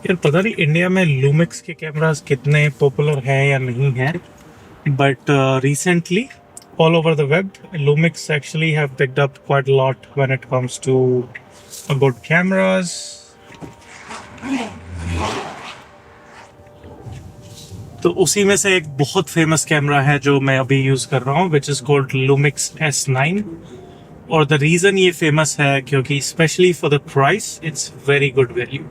यार पता नहीं इंडिया में लूमिक्स के कैमरास कितने पॉपुलर हैं या नहीं हैं, but recently all over the web Lumix actually have picked up quite a lot when it comes to good cameras. तो उसी में से एक बहुत फेमस कैमरा है जो मैं अभी यूज कर रहा हूँ, which is called Lumix S9। और द रीजन ये फेमस है क्योंकि specially for the price it's very good value.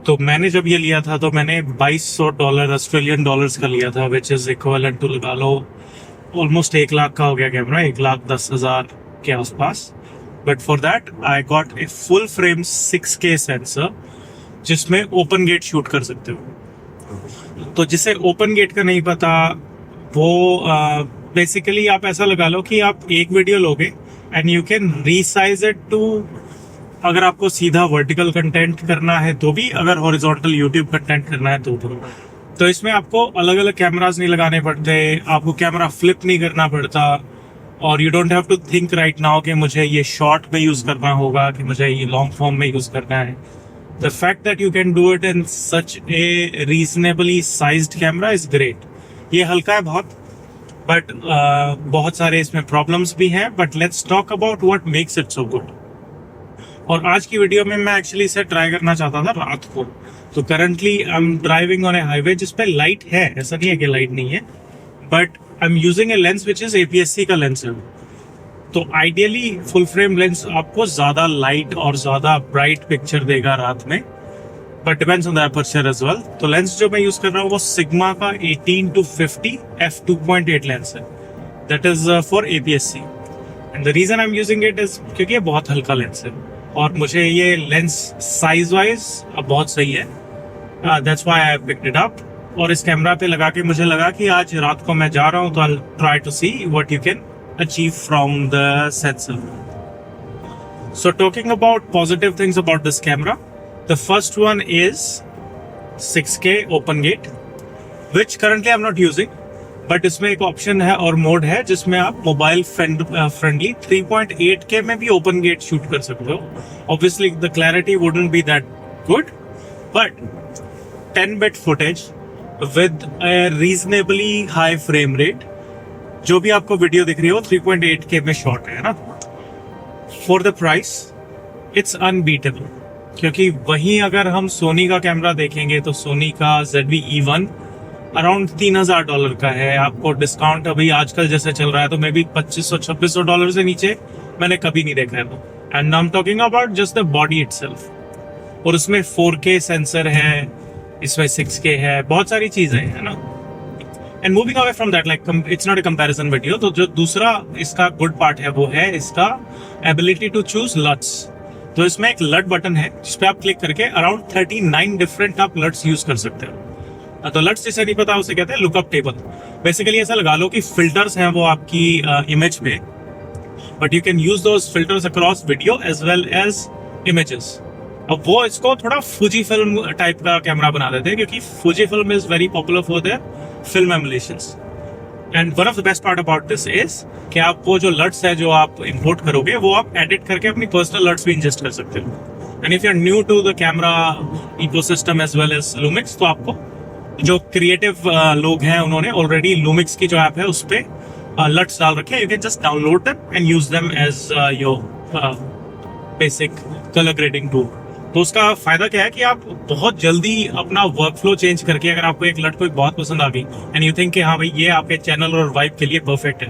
तो मैंने जब ये लिया था तो मैंने $2200 ऑस्ट्रेलियन डॉलर्स का लिया था, विच इज इक्वलेंट टू लगा लो ऑलमोस्ट 1 लाख का हो गया कैमरा, 1,10,000 के आसपास। But for that I got a full frame 6K sensor जिसमें ओपन गेट शूट कर सकते हो। तो जिसे ओपन गेट का नहीं पता वो बेसिकली आप ऐसा लगा लो कि आप एक वीडियो लोगे and you can resize it to, अगर आपको सीधा वर्टिकल कंटेंट करना है तो भी, अगर हॉरिजॉन्टल यूट्यूब कंटेंट करना है तो भी। तो इसमें आपको अलग अलग कैमरास नहीं लगाने पड़ते, आपको कैमरा फ्लिप नहीं करना पड़ता, और you don't have to think right now कि मुझे ये शॉर्ट में यूज करना होगा कि मुझे ये लॉन्ग फॉर्म में यूज करना है। The fact that you can do it in such A reasonably sized camera is great. ये हल्का है बहुत, बट बहुत सारे इसमें प्रॉब्लम्स भी हैं, but let's talk about what makes it so good. और आज की वीडियो में मैं एक्चुअली इसे ट्राई करना चाहता था रात को। तो currently I am driving on A highway जिसपे लाइट है, ऐसा नहीं है कि लाइट नहीं है, but I am using a lens which is APS-C का लेंस है। तो आइडियली फुल फ्रेम लेंस आपको ज्यादा लाइट और ज्यादा ब्राइट पिक्चर देगा रात में, but depends on the aperture as well. तो लेंस जो मैं यूज कर रहा हूँ वो सिग्मा का 18-50 f2.8 लेंस है, that is for APS-C। And the reason I am using it is क्योंकि ये बहुत हल्का लेंस है और मुझे ये लेंस साइज वाइज बहुत सही है, that's why I picked it up. और इस कैमरा पे लगा के मुझे लगा कि आज रात को मैं जा रहा हूँ तो I try to see what you can achieve from the sensor. So talking about positive things about this camera, the first one is 6K open gate, which currently I am not using, but इसमें एक option है और mode है जिसमें आप mobile friendly 3.8K में भी open gate shoot कर सकते हो। Obviously the clarity wouldn't be that good, but 10-bit footage with A reasonably high frame rate, जो भी आपको वीडियो दिख रही हो 3.8K में शॉट है ना, for the price it's unbeatable. क्योंकि वहीं अगर हम सोनी का कैमरा देखेंगे तो सोनी का ZV-E1 अराउंड $3,000 का है। आपको डिस्काउंट अभी आजकल जैसे चल रहा है तो मे बी $2,500-$2,600 से नीचे मैंने कभी नहीं देखा है। तो and I am talking about just the body itself. और उसमें 4K सेंसर है, इसमें 6K है, बहुत सारी चीजें है ना। And moving away from that, like it's not a comparison video. तो जो दूसरा इसका गुड पार्ट है वो है इसका एबिलिटी टू चूज लट्स। तो इसमें एक लट बटन है जिसपे आप क्लिक करके अराउंड 39 डिफरेंट आप लट्स यूज कर सकते हो। तो लट्स जिसे नहीं पता उसे कहते हैं लुकअप टेबल। बेसिकली ऐसा लगा लो कि फिल्टर्स हैं वो आपकी इमेज पे, but you can use those filters across video as well as images. अब वो इसको थोड़ा फूजी फिल्म टाइप का कैमरा बना देते हैं क्योंकि Fuji film is very popular for their film emulations. And one of the best part about this is कि आप वो जो लट्स है जो आप इंपोर्ट करोगे वो आप एडिट करके अपनी पर्सनल लट्स भी इंजेस्ट कर सकते हो। And if you are new to the camera ecosystem as well as Lumix, तो आपको जो क्रिएटिव लोग हैं उन्होंने ऑलरेडी लूमिक्स की जो ऐप है उस पे लट्स डाल रखे हैं। You can just download them and use them as your basic colour grading tool. तो उसका फायदा क्या है कि आप बहुत जल्दी अपना वर्कफ्लो चेंज करके, अगर आपको एक लट कोई बहुत पसंद आ गई एंड यू थिंक कि हाँ भाई ये आपके चैनल और वाइब के लिए परफेक्ट है,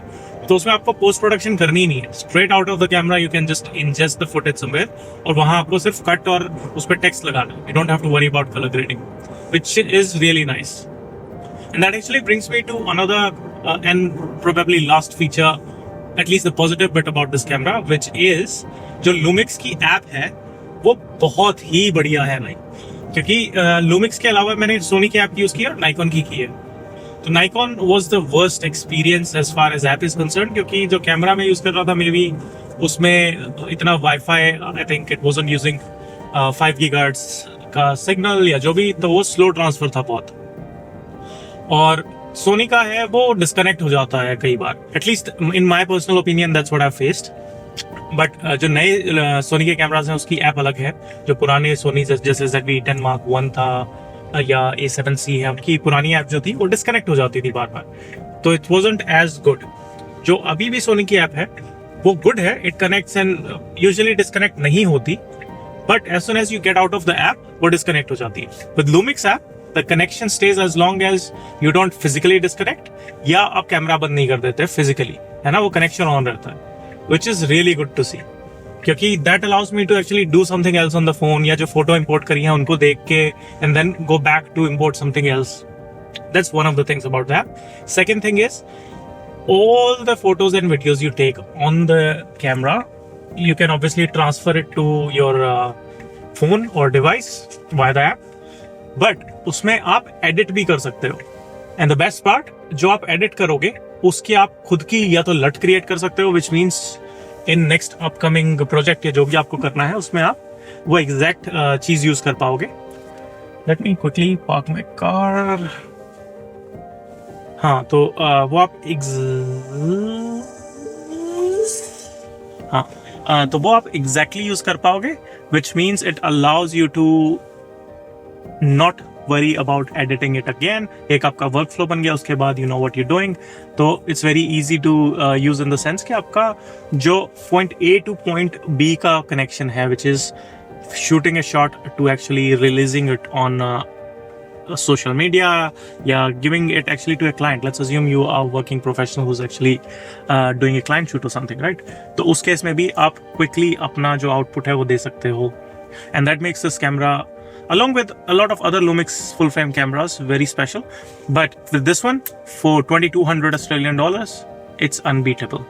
तो उसमें आपको पोस्ट प्रोडक्शन करनी ही नहीं है। Straight out of the camera you can just ingest the footage somewhere, और वहां आपको सिर्फ कट और उस पर टेक्स्ट लगाना है। You don't have to worry about colour grading, which is really nice. And that actually brings me to another and probably last feature, at least the positive bit about this camera, which is जो Lumix की app है वो बहुत ही बढ़िया है भाई। क्योंकि Lumix के अलावा मैंने सोनी की ऐप यूज की और Nikon की है। तो Nikon was the worst experience as far as app is concerned, क्योंकि जो कैमरा में यूज कर रहा था मे बी उसमें इतना wifi, I think it wasn't using 5 GHz का सिग्नल या जो भी, तो वो स्लो ट्रांसफर था बहुत। और सोनी का है वो डिस्कनेक्ट हो जाता है कई बार, at least in my personal opinion that's what I faced. But जो नए सोनी के कैमराज हैं उसकी ऐप अलग है। जो पुराने सोनी जैसे ZV-10 Mark 1 था या A7C है, उनकी पुरानी ऐप जो थी वो डिस्कनेक्ट हो जाती थी बार बार, तो इट वॉजंट एज गुड। जो अभी भी सोनी की ऐप है वो गुड है, it connects and usually disconnect नहीं होती, but as soon as you get out of the app वो डिस्कनेक्ट हो जाती है। With Lumix app the connection stays as long as you don't physically disconnect, या आप कैमरा बंद नहीं कर देते फिजिकली, है ना, वो कनेक्शन ऑन रहता है, which is really good to see, क्योंकि that allows me to actually do something else on the phone, या जो फोटो इंपोर्ट करी है उनको देख के and then go back to import something else. That's one of the things about that. Second thing is all the photos and videos you take on the camera, you can obviously transfer it to your phone or device via the app, but उसमें आप edit भी कर सकते हो, and the best part, जो आप edit करोगे उसकी आप खुद की या तो लट क्रिएट कर सकते हो, which means in next upcoming project या जो भी आपको करना है उसमें आप वो एग्जैक्ट चीज यूज कर पाओगे। Let me quickly park my car. हाँ, तो वो आप तो वो आप एग्जैक्टली यूज कर पाओगे, which means it allows you to not worry about editing it again. एक आपका वर्क फ्लो बन गया, उसके बाद you know what you doing, तो it's very easy to use in the sense कि आपका जो point A to point B का कनेक्शन है, which is shooting a shot to actually releasing it on social media, yeah, giving it actually to a client. Let's assume you are working professional who's actually doing a client shoot or something, right? तो उस case में भी आप quickly अपना जो output है वो दे सकते हो, and that makes this camera, along with a lot of other Lumix full frame cameras, very special. But with this one, for 2,200 Australian dollars, it's unbeatable.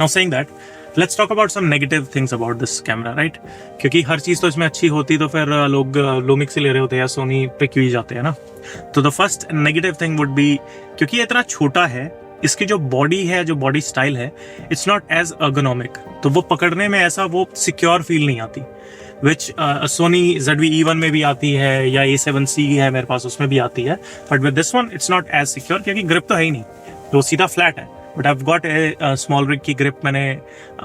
Now saying that, let's talk about some negative things about this camera, right? क्योंकि हर चीज तो इसमें अच्छी होती तो फिर लोग Lumix से ले रहे होते या सोनी पे क्यों ही जाते हैं ना। तो the first negative thing would be, क्योंकि ये इतना छोटा है, इसकी जो बॉडी है, जो बॉडी स्टाइल है, इट्स नॉट एज अर्गोनॉमिक, तो वो पकड़ने में ऐसा वो सिक्योर फील नहीं आती, विच सोनी ZV-E1 में भी आती है या A7C है मेरे पास, उसमें भी आती है, but with this one it's not as secure, क्योंकि ग्रिप तो है ही नहीं, तो सीधा फ्लैट है। But I have got a small rig की ग्रिप मैंने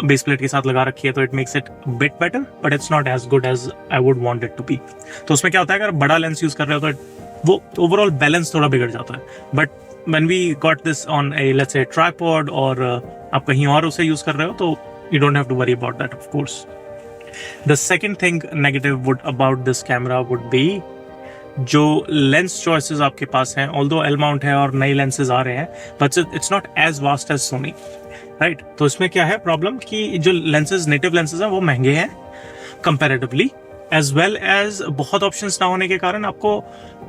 बेस प्लेट के साथ लगा रखी है, तो it makes it bit better, but it's not as good as I would want it to be. तो उसमें क्या होता है, अगर बड़ा लेंस यूज कर रहे हो तो वो ओवरऑल बैलेंस थोड़ा बिगड़ जाता है। But when we got this on a let's say tripod, और आप कहीं और उसे यूज कर रहे हो, तो you don't have to worry about that, of course. The second thing negative about this camera would be जो लेंस चॉइसेस आपके पास हैं, ऑल्दो L माउंट है और नए लेंसेज आ रहे हैं, but it's not as vast as Sony, right? तो इसमें क्या है प्रॉब्लम कि जो लेंसेज, नेटिव लेंसेज हैं, वो महंगे हैं कंपैरेटिवली, एज वेल एज बहुत ऑप्शंस ना होने के कारण आपको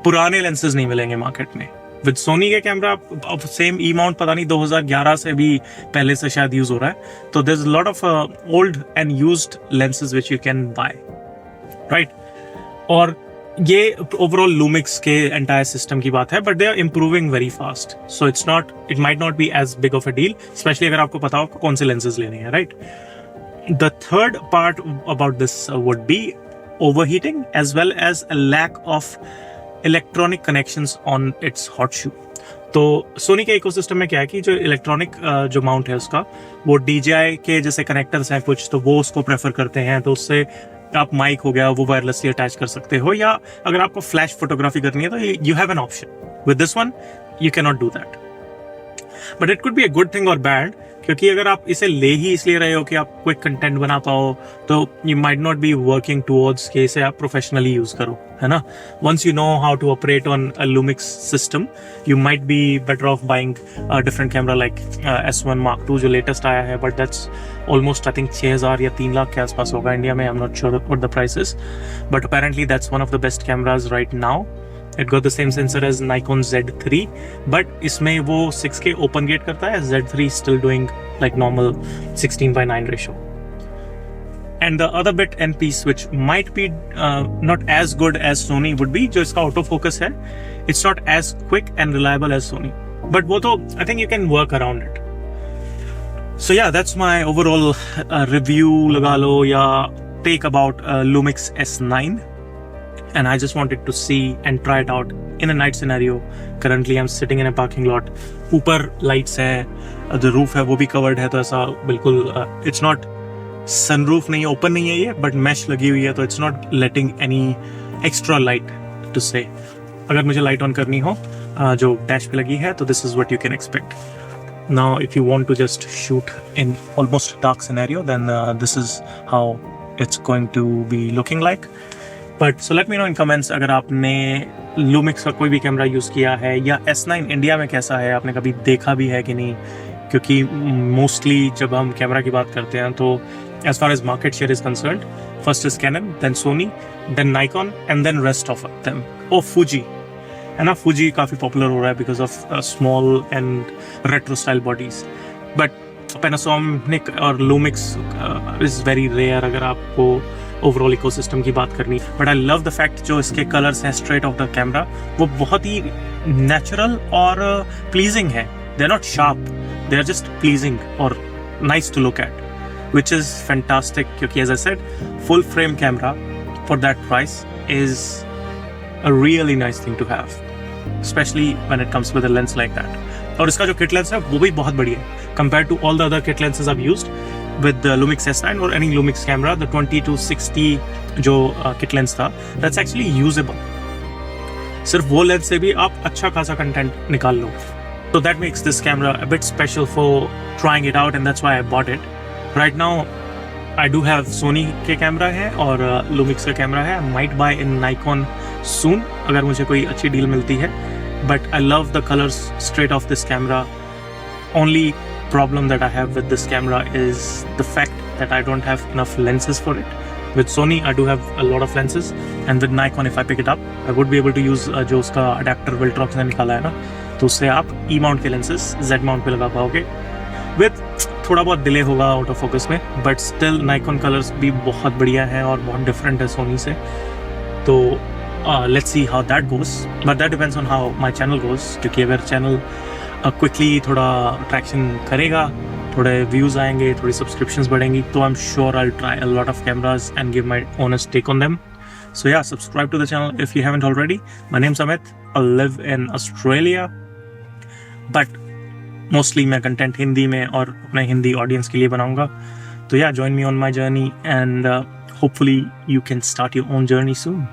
पुराने लेंसेज नहीं मिलेंगे मार्केट में। विद सोनी के कैमरा अब सेम E माउंट पता नहीं 2011 से भी पहले से शायद यूज हो रहा है, तो there is a lot of old and used lenses which you can buy, right? और ये ओवरऑल लूमिक्स के एंटायर सिस्टम की बात है, but they are improving very fast, so it might not be as big of a deal, specially अगर आपको पता हो कौन से लेंसेज लेने हैं, राइट? The third part about this would be overheating as well as a lack of electronic connections on it's hot शू। तो सोनी के इकोसिस्टम में क्या है कि जो इलेक्ट्रॉनिक जो माउंट है उसका, वो DJI के जैसे कनेक्टर्स हैं कुछ, तो वो उसको प्रेफर करते हैं, तो उससे आप माइक हो गया वो वायरलेसली अटैच कर सकते हो, या अगर आपको फ्लैश फोटोग्राफी करनी है तो you have an option. With this one you can not do that, but it could be a good thing और बैड, क्योंकि अगर आप इसे ले ही इसलिए रहे हो कि आप क्विक कंटेंट बना पाओ, तो you might not be working towards कि इसे आप प्रोफेशनली यूज करो, है ना? Once you know how to operate on a Lumix system, you might be better off buying a different camera like S1 Mark II जो latest आया है, but that's almost I think 6,000 या 3 लाख के आसपास होगा इंडिया में, I am not sure what the price is, but apparently that's one of the best cameras right now. It got the same sensor as Nikon Z3, but इसमें वो 6K open gate करता है, Z3 still doing like normal 16:9 ratio. And the other bit and piece which might be not as good as Sony would be, जो इसका autofocus है, it's not as quick and reliable as Sony. But वो तो I think you can work around it. So yeah, that's my overall review लगा लो या take about Lumix S9. And I just wanted to see and try it out in a night scenario. Currently I'm sitting in a parking lot. ऊपर lights है, the roof है वो भी covered है, तो ऐसा बिल्कुल it's not सनरूफ नहीं है, ओपन नहीं है ये, बट मैश लगी हुई है, तो it's not letting any extra light to see. अगर मुझे लाइट ऑन करनी हो जो डैश पे लगी है, तो this is what you can expect. Now if you want to just shoot in almost dark scenario, then this is how it's going to be looking like. But so let me know in comments अगर आपने Lumix का कोई भी camera use किया है, या S9 India में कैसा है, आपने कभी देखा भी है कि नहीं। क्योंकि मोस्टली जब हम कैमरा की बात करते हैं, तो as far as market share is concerned, first is Canon, then Sony, then Nikon, and then rest of them. Oh Fuji है ना, फूजी काफ़ी पॉपुलर हो रहा है because of small and retro style bodies. But Panasonic और Lumix is very rare अगर आपको overall ecosystem की बात करनी। But I love the fact जो इसके कलर्स हैं स्ट्रेट ऑफ द कैमरा, वो बहुत ही नेचुरल और प्लीजिंग है। They are not sharp, they are just pleasing और nice to look at, which is fantastic क्योंकि as I said, full frame camera for that price is a really nice thing to have, especially when it comes with a lens like that. और इसका जो kit lens है वो भी बहुत बढ़िया है compared to all the other kit lenses I've used with the Lumix S9 or any Lumix camera. The 20-60 जो kit lens था, that's actually usable. सिर्फ वो लेंस से भी आप अच्छा खासा कंटेंट निकाल लो. So that makes this camera a bit special for trying it out, and that's why I bought it. Right now, I do have Sony के कैमरा है और Lumix का कैमरा है. I might buy in Nikon soon अगर मुझे कोई अच्छी deal मिलती है. But I love the colors straight off this camera. Only problem that I have with this camera is the fact that I don't have enough lenses for it. With Sony, I do have a lot of lenses, and with Nikon, if I pick it up, I would be able to use जो उसका adapter Viltrox ने निकाला है ना, तो उससे आप E mount के lenses Z mount पे लगा पाओगे. With थोड़ा बहुत डिले होगा आउट ऑफ फोकस में, बट स्टिल Nikon कलर्स भी बहुत बढ़िया है और बहुत डिफरेंट है सोनी से. तो let's see how that goes, but that depends on how my channel goes. क्योंकि अगर चैनल क्विकली थोड़ा ट्रैक्शन करेगा, थोड़े व्यूज़ आएंगे, थोड़ी सब्सक्रिप्शंस बढ़ेंगी, तो I am sure I will try a lot of cameras and give my honest take on them. So yeah, subscribe to the channel if you haven't already. My name's Amit. I live in Australia, but mostly मैं content Hindi में और अपने Hindi audience के लिए बनाऊंगा. तो yeah, join me on my journey and hopefully you can start your own journey soon.